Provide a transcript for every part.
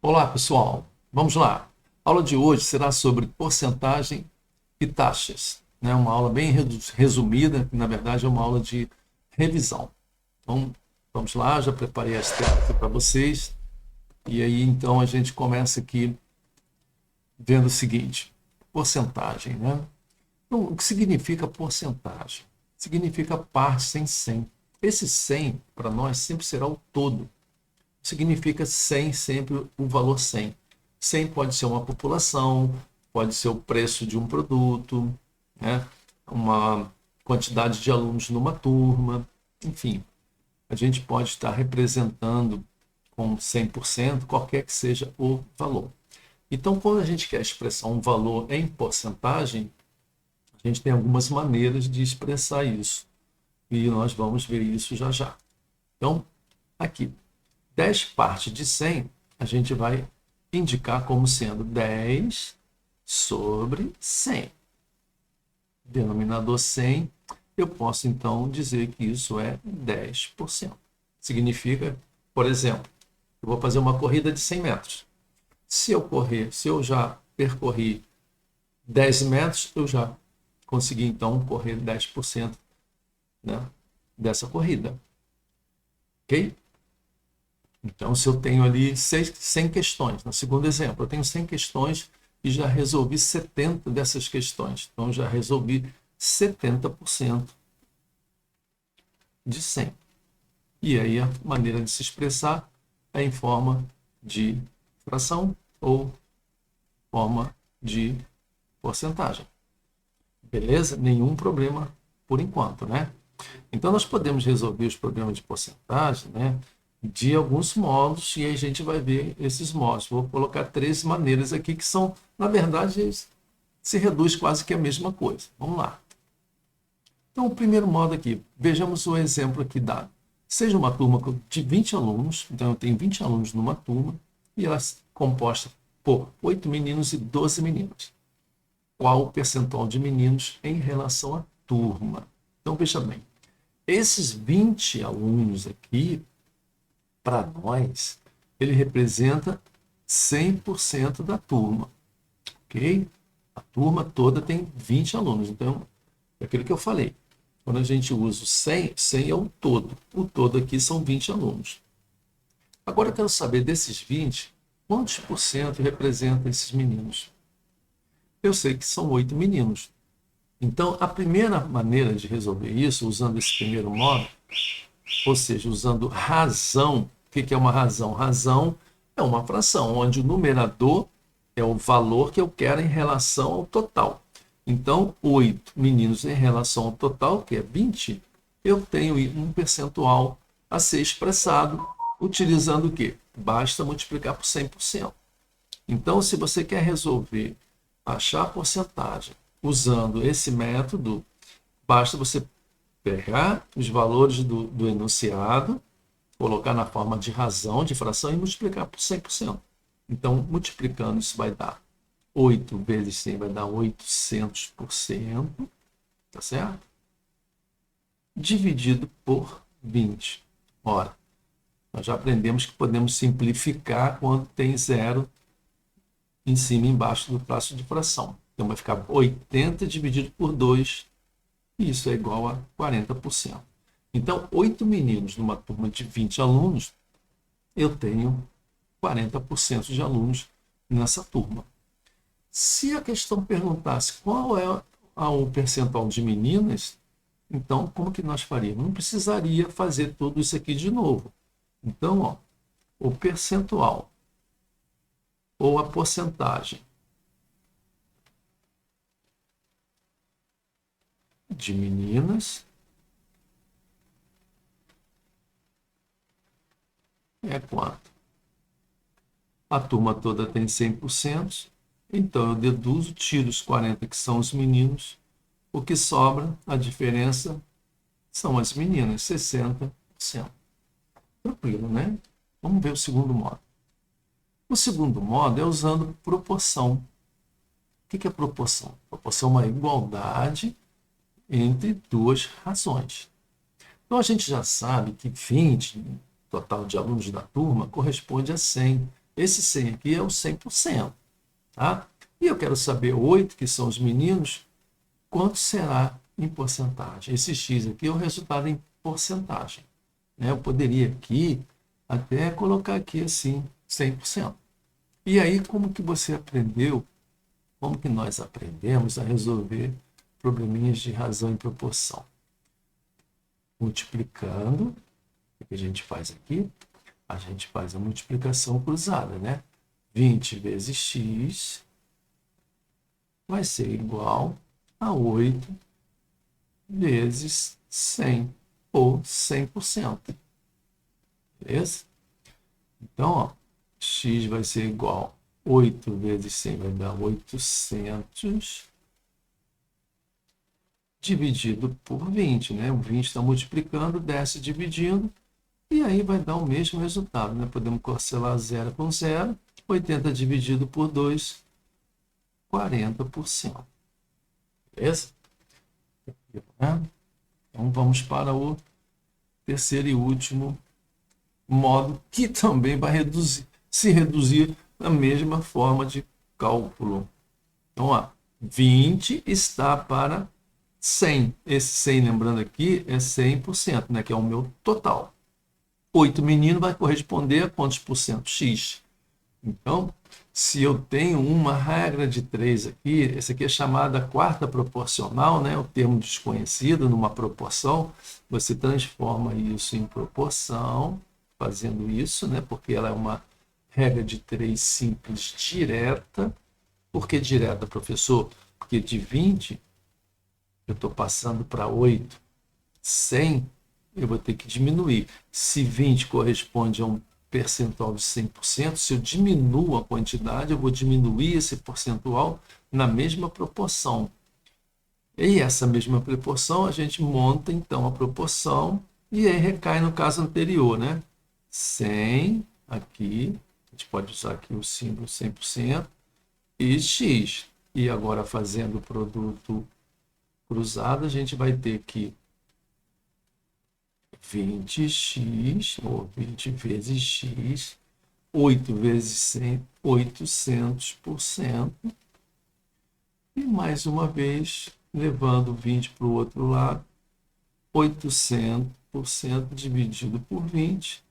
Olá, pessoal. Vamos lá. A aula de hoje será sobre porcentagem e taxas, né? Uma aula bem resumida, que na verdade é uma aula de revisão. Então, vamos lá, já preparei as telas aqui para vocês. E aí, então, a gente começa aqui vendo o seguinte: porcentagem, né? Então, o que significa porcentagem? Significa parte sem 100. Esse 100, para nós, sempre será o todo. Significa 100 sempre o valor 100. 100 pode ser uma população, pode ser o preço de um produto, né? Uma quantidade de alunos numa turma, enfim. A gente pode estar representando com 100% qualquer que seja o valor. Então, quando a gente quer expressar um valor em porcentagem, a gente tem algumas maneiras de expressar isso. E nós vamos ver isso já já. Então, aqui, 10 partes de 100, a gente vai indicar como sendo 10 sobre 100. Denominador 100, eu posso então dizer que isso é 10%. Significa, por exemplo, eu vou fazer uma corrida de 100 metros. Se eu já percorri 10 metros, eu já consegui então correr 10%, né, dessa corrida. Ok? Então, se eu tenho ali 100 questões, no segundo exemplo, eu tenho 100 questões e já resolvi 70 dessas questões. Então, já resolvi 70% de 100. E aí, a maneira de se expressar é em forma de fração ou forma de porcentagem. Beleza? Nenhum problema por enquanto, né? Então, nós podemos resolver os problemas de porcentagem, né, de alguns modos, e aí a gente vai ver esses modos. Vou colocar 3 maneiras aqui que são, na verdade, se reduz quase que a mesma coisa. Vamos lá. Então, o primeiro modo aqui, vejamos o exemplo aqui dado. Seja uma turma de 20 alunos, então eu tenho 20 alunos numa turma, e ela é composta por 8 meninos e 12 meninas. Qual o percentual de meninos em relação à turma? Então, veja bem, esses 20 alunos aqui, para nós, ele representa 100% da turma, ok? A turma toda tem 20 alunos, então, é aquilo que eu falei. Quando a gente usa o 100, 100 é o todo. O todo aqui são 20 alunos. Agora eu quero saber desses 20, quantos por cento representam esses meninos? Eu sei que são 8 meninos. Então, a primeira maneira de resolver isso, usando esse primeiro modo, ou seja, usando razão. O que é uma razão? Razão é uma fração, onde o numerador é o valor que eu quero em relação ao total. Então, 8 meninos em relação ao total, que é 20, eu tenho um percentual a ser expressado utilizando o quê? Basta multiplicar por 100%. Então, se você quer resolver, achar a porcentagem usando esse método, basta você pegar os valores do enunciado, colocar na forma de razão, de fração e multiplicar por 100%. Então, multiplicando, isso vai dar 8 vezes 100, vai dar 800%, tá certo? Dividido por 20. Ora, nós já aprendemos que podemos simplificar quando tem zero em cima e embaixo do traço de fração. Então, vai ficar 80 dividido por 2, e isso é igual a 40%. Então, 8 meninos numa turma de 20 alunos, eu tenho 40% de alunos nessa turma. Se a questão perguntasse qual é o percentual de meninas, então como que nós faríamos? Não precisaria fazer tudo isso aqui de novo. Então, ó, o percentual ou a porcentagem de meninas é quanto? A turma toda tem 100%, então eu deduzo, tiro os 40 que são os meninos, o que sobra, a diferença, são as meninas, 60%. Tranquilo, né? Vamos ver o segundo modo. O segundo modo é usando proporção. O que é proporção? Proporção é uma igualdade entre duas razões. Então a gente já sabe que 20 total de alunos da turma corresponde a 100. Esse 100 aqui é o 100%, tá? E eu quero saber 8, que são os meninos, quanto será em porcentagem? Esse x aqui é o resultado em porcentagem, né? Eu poderia aqui até colocar aqui assim, 100%. E aí, como que você aprendeu, como que nós aprendemos a resolver probleminhas de razão e proporção? Multiplicando, o que a gente faz aqui? A gente faz a multiplicação cruzada, né? 20 vezes x vai ser igual a 8 vezes 100, ou 100%. Beleza? Então, ó, x vai ser igual a 8 vezes 100, vai dar 800, dividido por 20, né? O 20 está multiplicando, desce dividindo, e aí vai dar o mesmo resultado, né? Podemos cancelar 0 com 0, 80 dividido por 2, 40%. Beleza? Então vamos para o terceiro e último modo, que também vai se reduzir da mesma forma de cálculo. Então, ó, 20 está para 100. Esse 100, lembrando aqui, é 100%, né, que é o meu total. 8 menino vai corresponder a quantos por cento? X. Então, se eu tenho uma regra de 3 aqui, essa aqui é chamada quarta proporcional, né? O termo desconhecido numa proporção, você transforma isso em proporção, fazendo isso, né? Porque ela é uma regra de 3 simples direta. Por que direta, professor? Porque de 20, eu estou passando para 8. 100, eu vou ter que diminuir. Se 20 corresponde a um percentual de 100%, se eu diminuo a quantidade, eu vou diminuir esse percentual na mesma proporção. E essa mesma proporção, a gente monta, então, a proporção, e aí recai no caso anterior, né? 100, aqui, a gente pode usar aqui o símbolo 100%, e x. E agora, fazendo o produto cruzado, a gente vai ter que 20x, ou 20 vezes x, 8 vezes 100, 800%. E mais uma vez, levando 20 para o outro lado, 800% dividido por 20.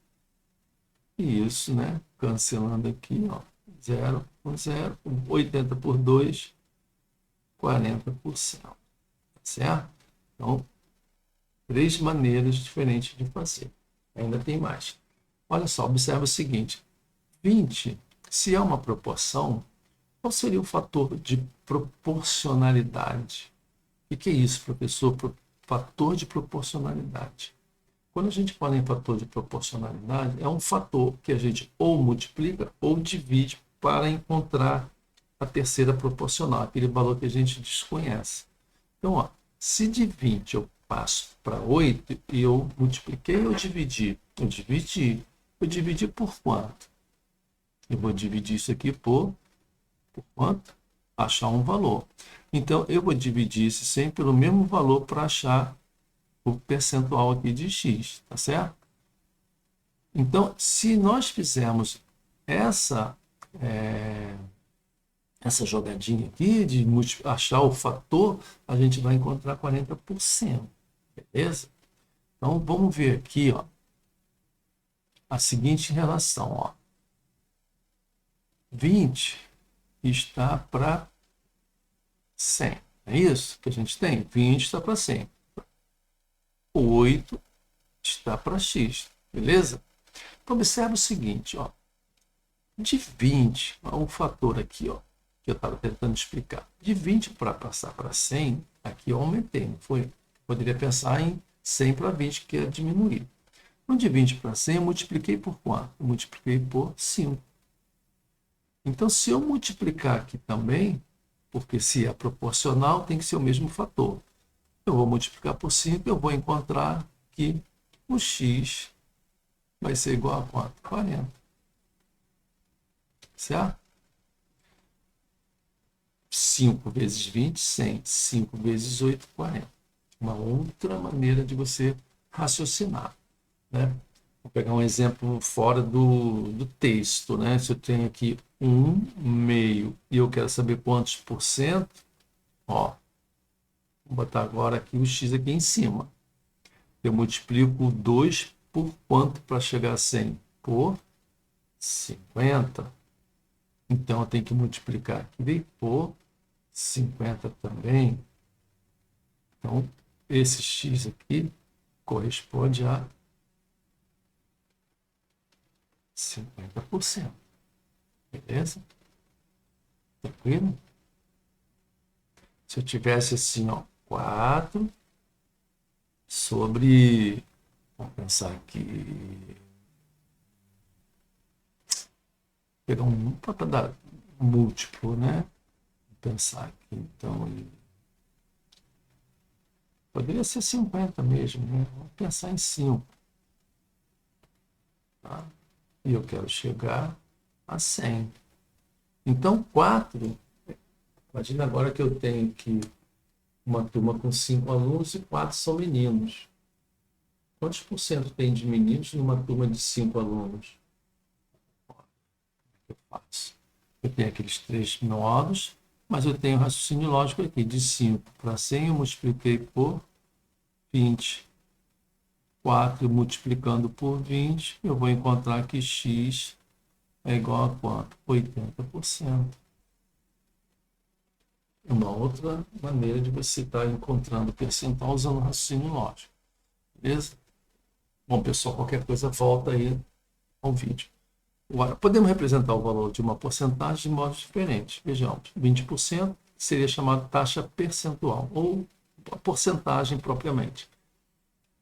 E isso, né? Cancelando aqui, ó, 0 por 0, 80 por 2, 40%. Certo? Então, 3 maneiras diferentes de fazer. Ainda tem mais. Olha só, observa o seguinte. 20, se é uma proporção, qual seria o fator de proporcionalidade? O que é isso, professor? Fator de proporcionalidade. Quando a gente fala em fator de proporcionalidade, é um fator que a gente ou multiplica ou divide para encontrar a terceira proporcional, aquele valor que a gente desconhece. Então, ó, se de 20 eu passo para 8 e eu multipliquei ou dividi? Eu dividi. Eu dividi por quanto? Eu vou dividir isso aqui por quanto? Achar um valor. Então, eu vou dividir esse 100 pelo mesmo valor para achar o percentual aqui de x, tá certo? Então, se nós fizermos essa jogadinha aqui de achar o fator, a gente vai encontrar 40%, beleza? Então, vamos ver aqui, ó, a seguinte relação, ó. 20 está para 100, é isso que a gente tem? 20 está para 100. 8 está para x, beleza? Então, observa o seguinte, ó. De 20, ó, um fator aqui, ó, que eu estava tentando explicar. De 20 para passar para 100, aqui eu aumentei, não foi? Poderia pensar em 100 para 20, que é diminuir. Então, de 20 para 100, eu multipliquei por quanto? Eu multipliquei por 5. Então, se eu multiplicar aqui também, porque se é proporcional, tem que ser o mesmo fator. Eu vou multiplicar por 5, eu vou encontrar que o x vai ser igual a quanto? 40. Certo? 5 vezes 20, 100. 5 vezes 8, 40. Uma outra maneira de você raciocinar, né? Vou pegar um exemplo fora do texto, né? Se eu tenho aqui 1/2 e eu quero saber quantos por cento, ó, vou botar agora aqui o x aqui em cima. Eu multiplico 2 por quanto para chegar a 100? Por 50. Então, eu tenho que multiplicar aqui por 50 também. Então, esse x aqui corresponde a 50%. Beleza? Tranquilo? Se eu tivesse assim, ó, 4 sobre, vamos pensar aqui, pegar um para dar múltiplo, né? Vou pensar aqui, então, poderia ser 50 mesmo, né? Vamos pensar em 5. Tá? E eu quero chegar a 100. Então, 4, imagina agora que eu tenho aqui uma turma com 5 alunos e 4 são meninos. Quantos por cento tem de meninos numa turma de 5 alunos? Eu faço. Eu tenho aqueles 3 modos, mas eu tenho raciocínio lógico aqui. De 5 para 100 eu multipliquei por 20. 4 multiplicando por 20, eu vou encontrar que x é igual a quanto? 80%. É uma outra maneira de você estar encontrando percentual usando raciocínio lógico. Beleza? Bom, pessoal, qualquer coisa volta aí ao vídeo. Agora, podemos representar o valor de uma porcentagem de modos diferentes. Vejamos, 20% seria chamado taxa percentual, ou a porcentagem propriamente.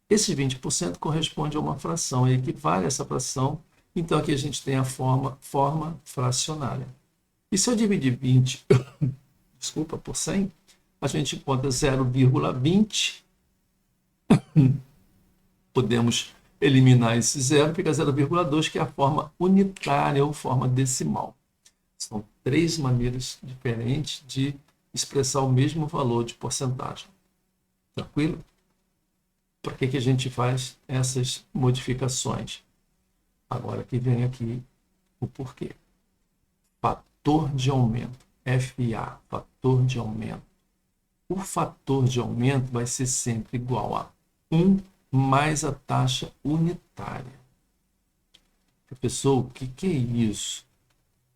Esse 20% corresponde a uma fração, e equivale a essa fração. Então, aqui a gente tem a forma fracionária. E se eu dividir 20 desculpa, por 100, a gente encontra 0,20. Podemos eliminar esse zero, fica 0,2, que é a forma unitária ou forma decimal. São 3 maneiras diferentes de expressar o mesmo valor de porcentagem. Tranquilo? Para que a gente faz essas modificações? Agora que vem aqui o porquê. Fator de aumento. FA, fator de aumento. O fator de aumento vai ser sempre igual a 1 mais a taxa unitária. Professor, o que é isso?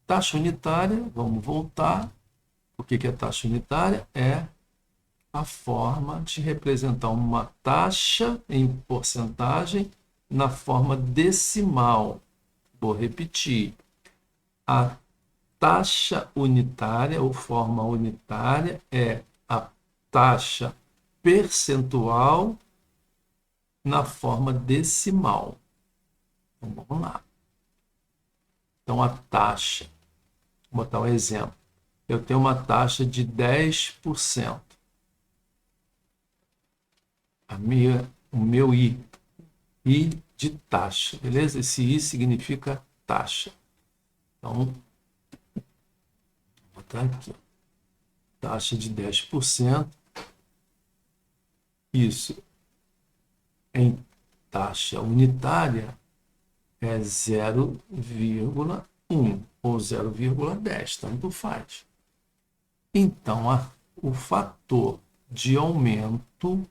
Taxa unitária, vamos voltar. O que é taxa unitária? É a forma de representar uma taxa em porcentagem na forma decimal. Vou repetir. A taxa unitária ou forma unitária é a taxa percentual na forma decimal. Então, vamos lá. Então, a taxa, vou botar um exemplo. Eu tenho uma taxa de 10%. O meu I de taxa, beleza? Esse I significa taxa. Então, vou botar aqui. Taxa de 10%. Isso em taxa unitária é 0,1 ou 0,10, tanto faz. Então, o fator de aumento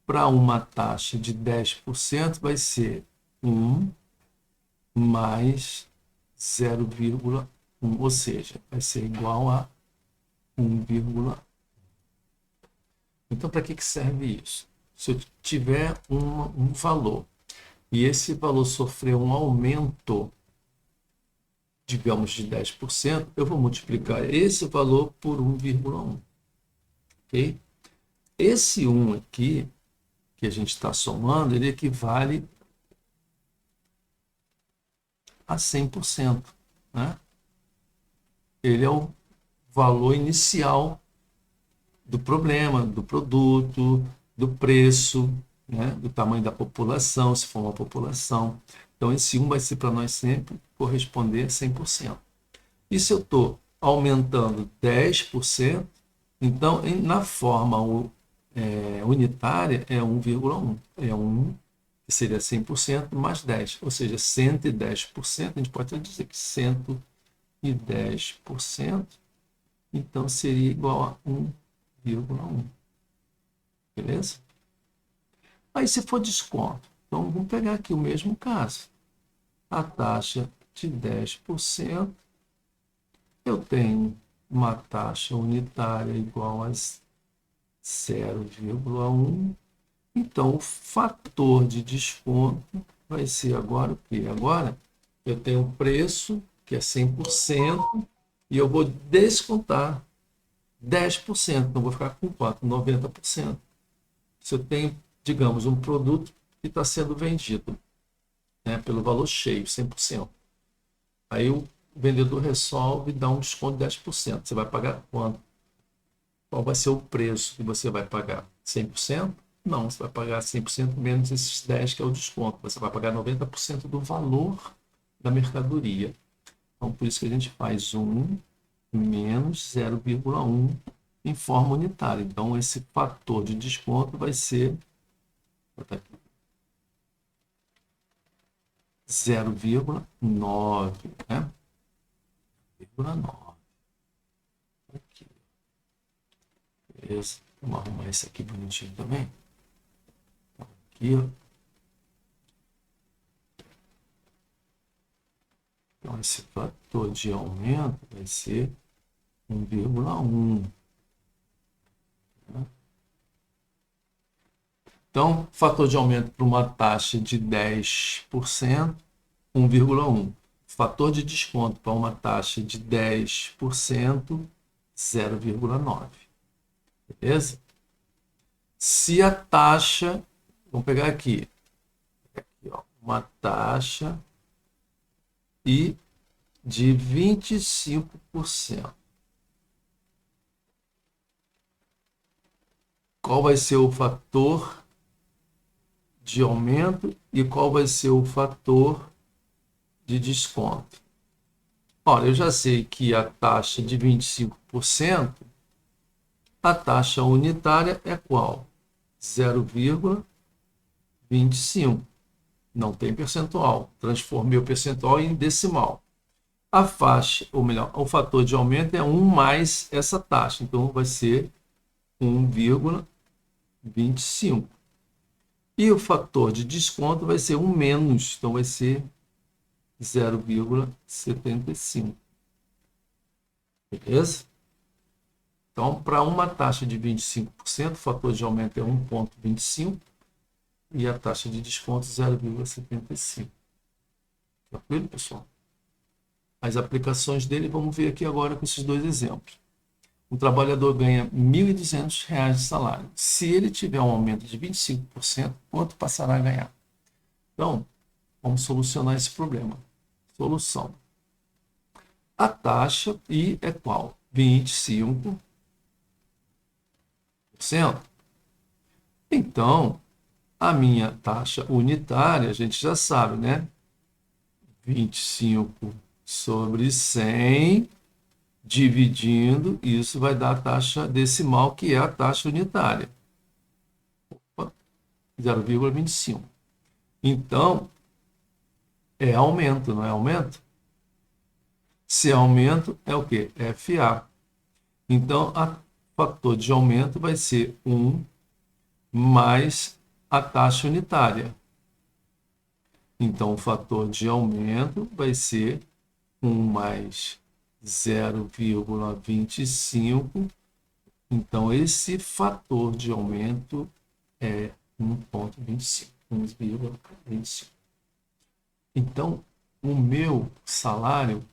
para uma taxa de 10% vai ser 1 mais 0,1, ou seja, vai ser igual a 1,1. Então, para que serve isso? Se eu tiver um valor e esse valor sofrer um aumento, digamos, de 10%, eu vou multiplicar esse valor por 1,1. Ok? Esse 1 aqui, que a gente está somando, ele equivale a 100%. Né? Ele é o valor inicial do problema, do produto, do preço, né? Do tamanho da população, se for uma população. Então, esse 1 vai ser para nós sempre corresponder a 100%. E se eu estou aumentando 10%, então, na forma unitária, é 1,1. É 1 seria 100% mais 10, ou seja, 110%, a gente pode dizer que 110%, então seria igual a 1,1. Beleza? Aí se for desconto, então vamos pegar aqui o mesmo caso. A taxa de 10%, eu tenho uma taxa unitária igual a 0,1. Então, o fator de desconto vai ser agora o quê? Agora, eu tenho um preço, que é 100%, e eu vou descontar 10%. Então, eu vou ficar com quanto? 90%. Se eu tenho, digamos, um produto que está sendo vendido, né, pelo valor cheio, 100%. Aí o vendedor resolve dar um desconto de 10%. Você vai pagar quanto? Qual vai ser o preço que você vai pagar? 100%? Não, você vai pagar 100% menos esses 10%, que é o desconto. Você vai pagar 90% do valor da mercadoria. Então, por isso que a gente faz 1 menos 0,1 em forma unitária. Então, esse fator de desconto vai ser 0,9, né? 0,9. Aqui. Beleza? Vamos arrumar esse aqui bonitinho também. Aqui, ó. Então, esse fator de aumento vai ser 1,1. Então, fator de aumento para uma taxa de 10%, 1,1. Fator de desconto para uma taxa de 10%, 0,9. Beleza? Se a taxa, vamos pegar aqui ó, uma taxa e de 25%. Qual vai ser o fator de aumento e qual vai ser o fator de desconto? Olha, eu já sei que a taxa de 25%, a taxa unitária é qual? 0,25. Não tem percentual. Transformei o percentual em decimal. A faixa, ou melhor, o fator de aumento é 1 mais essa taxa. Então, vai ser 1,25. E o fator de desconto vai ser 1 menos. Então, vai ser 0,75. Beleza? Então, para uma taxa de 25%, o fator de aumento é 1,25 e a taxa de desconto 0,75. Tranquilo, pessoal? As aplicações dele, vamos ver aqui agora com esses dois exemplos. Um trabalhador ganha R$ 1.200 de salário. Se ele tiver um aumento de 25%, quanto passará a ganhar? Então, vamos solucionar esse problema. Solução. A taxa I é qual? 25%. Então, a minha taxa unitária, a gente já sabe, né? 25 sobre 100, dividindo, isso vai dar a taxa decimal, que é a taxa unitária. 0,25. Então, é aumento, não é aumento? Se é aumento, é o quê? FA. Então, o fator de aumento vai ser 1 mais a taxa unitária. Então, o fator de aumento vai ser 1 mais 0,25. Então, esse fator de aumento é 1,25. 1,25. Então, o meu salário,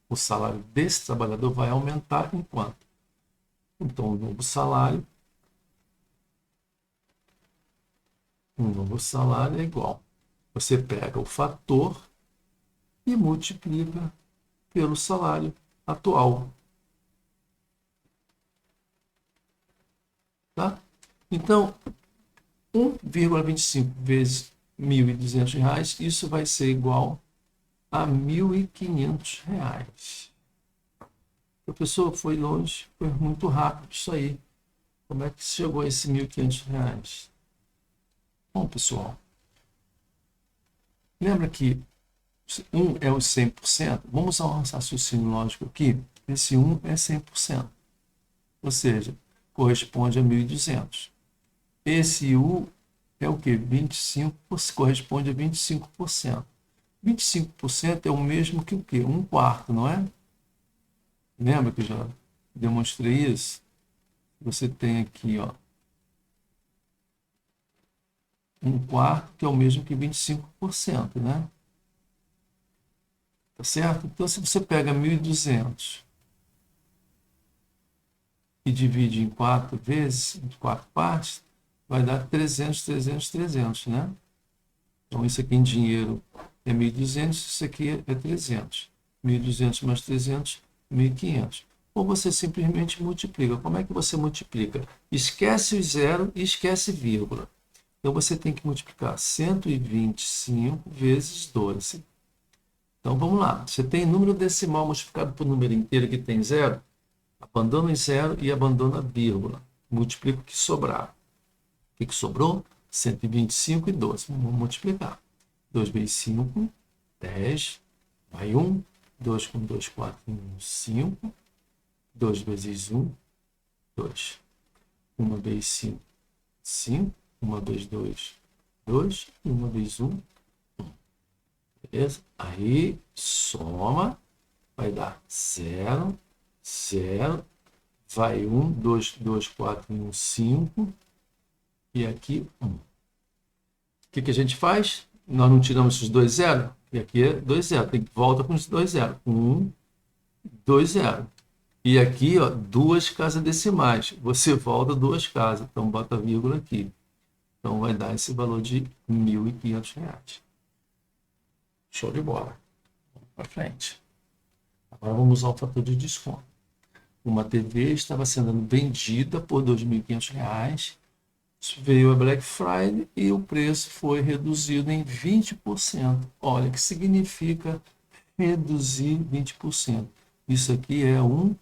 o salário desse trabalhador vai aumentar em quanto? Então, o novo salário é igual. Você pega o fator e multiplica pelo salário atual. Tá? Então, 1,25 vezes R$ 1.200, isso vai ser igual a R$ 1.500. A pessoa foi longe, foi muito rápido isso aí. Como é que chegou a esse R$ 1.500? Bom, pessoal, Lembra que 1 é os 100%? Vamos usar um raciocínio lógico aqui. Esse 1 é 100%. Ou seja, corresponde a 1.200. Esse U é o quê? 25%, corresponde a 25%. 25% é o mesmo que o quê? 1/4, não é? Lembra que eu já demonstrei isso? Você tem aqui, ó, 1/4, que é o mesmo que 25%, né? Tá certo? Então, se você pega 1.200 e divide em 4 vezes, em 4 partes, vai dar 300, 300, 300, né? Então, isso aqui em dinheiro é 1.200, isso aqui é 300. 1.200 mais 300, 1.500. Ou você simplesmente multiplica. Como é que você multiplica? Esquece o zero e esquece vírgula. Então, você tem que multiplicar 125 vezes 12. Então, vamos lá. Você tem número decimal multiplicado por número inteiro que tem zero, abandona o zero e abandona a vírgula. Multiplica o que sobrar. O que sobrou? 125 e 12. Vamos multiplicar. 2 vezes 5, 10. Vai 1. 2 com 2, 4, 1, 5. 2 vezes 1, 2. 1 vezes 5, 5. 1 vezes 2, 2. 1 vezes 1, 1. Beleza? Aí, soma. Vai dar 0, 0. Vai 1, 2, 2, 4, 1, 5. E aqui 1. O que a gente faz? Nós não tiramos esses dois zeros? E aqui é 2 zero. Tem que volta com os dois zeros. 1, 2 zero. E aqui, ó, duas casas decimais. Você volta duas casas. Então, bota vírgula aqui. Então, vai dar esse valor de R$ 1.500. Show de bola. Vamos para frente. Agora vamos usar o fator de desconto. Uma TV estava sendo vendida por R$ 2.500. Veio a Black Friday e o preço foi reduzido em 20%. Olha, o que significa reduzir 20%? Isso aqui é um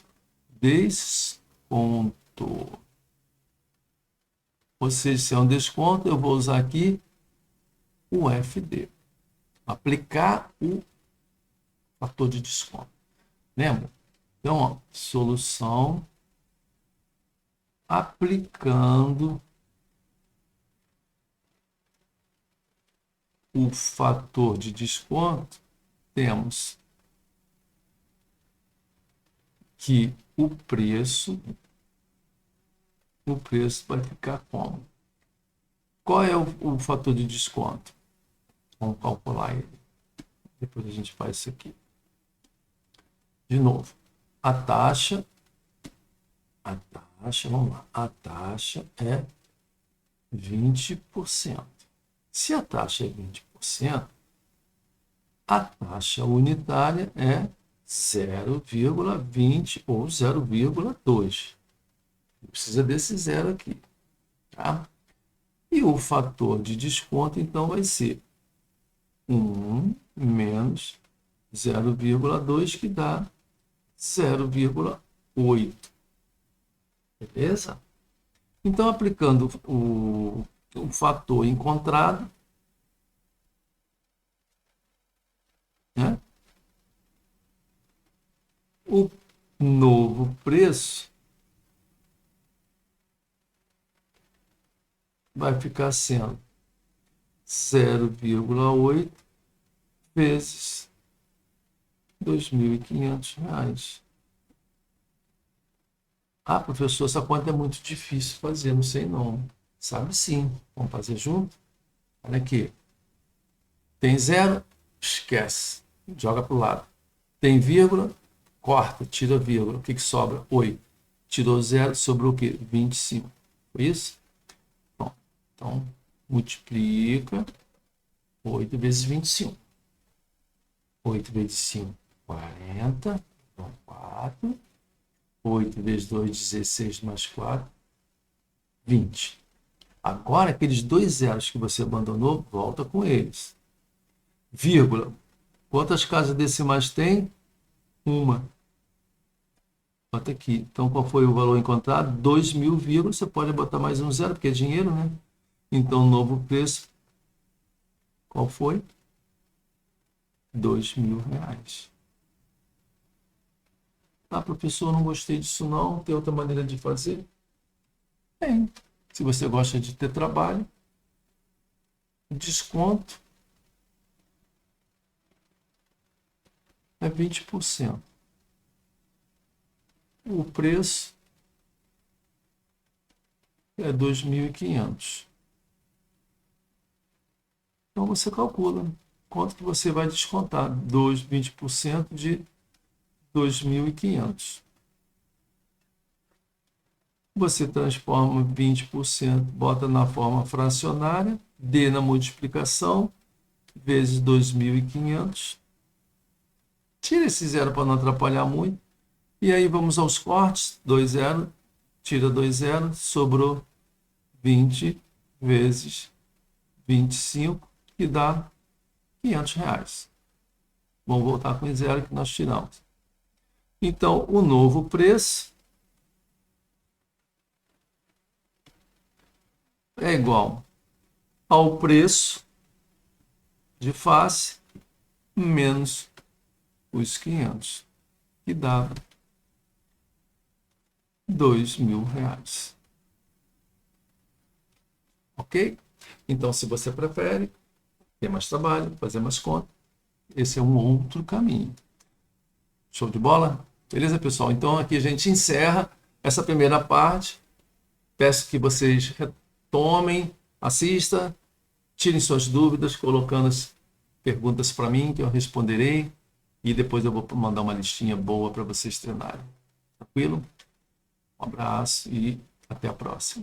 desconto. Ou seja, se é um desconto, eu vou usar aqui o FD. Aplicar o fator de desconto. Lembra? Então, ó, solução aplicando o fator de desconto, temos que o preço vai ficar como? Qual é o fator de desconto? Vamos calcular ele. Depois a gente faz isso aqui. De novo, a taxa, vamos lá, a taxa é 20%. Se a taxa é 20%, a taxa unitária é 0,20 ou 0,2. Precisa desse zero aqui. Tá? E o fator de desconto, então, vai ser 1 menos 0,2, que dá 0,8. Beleza? Então, aplicando o fator encontrado, né? O novo preço vai ficar sendo 0,8 vezes R$ 2.500. Ah, professor, essa conta é muito difícil fazer, não sei não. Sabe sim. Vamos fazer junto? Olha aqui. Tem zero? Esquece. Joga para o lado. Tem vírgula? Corta, tira a vírgula. O que sobra? 8. Tirou zero, sobrou o quê? 25. Foi isso? Bom, então, multiplica 8 vezes 25. 8 vezes 5, 40. Então, 4. 8 vezes 2, 16 mais 4, 20. Agora, aqueles dois zeros que você abandonou, volta com eles. Vírgula. Quantas casas decimais tem? Uma. Bota aqui. Então, qual foi o valor encontrado? 2.000, vírgula. Você pode botar mais um zero, porque é dinheiro, né? Então, novo preço. Qual foi? R$ 2.000. Ah, professor, não gostei disso não, tem outra maneira de fazer? Tem. Se você gosta de ter trabalho, desconto é 20%. O preço é 2.500. Então você calcula quanto que você vai descontar. 20% de 2.500. Você transforma 20%, bota na forma fracionária, D na multiplicação, vezes 2.500. Tira esse zero para não atrapalhar muito. E aí vamos aos cortes. 2 zero, tira 2 zero, sobrou 20 vezes 25, que dá R$ 500. Vamos voltar com o zero que nós tiramos. Então, o novo preço é igual ao preço de face menos os 500, que dá R$ 2.000. Ok? Então, se você prefere ter mais trabalho, fazer mais conta, esse é um outro caminho. Show de bola? Beleza, pessoal? Então, aqui a gente encerra essa primeira parte. Peço que vocês retomem, assistam, tirem suas dúvidas, colocando as perguntas para mim, que eu responderei. E depois eu vou mandar uma listinha boa para vocês treinarem. Tranquilo? Um abraço e até a próxima.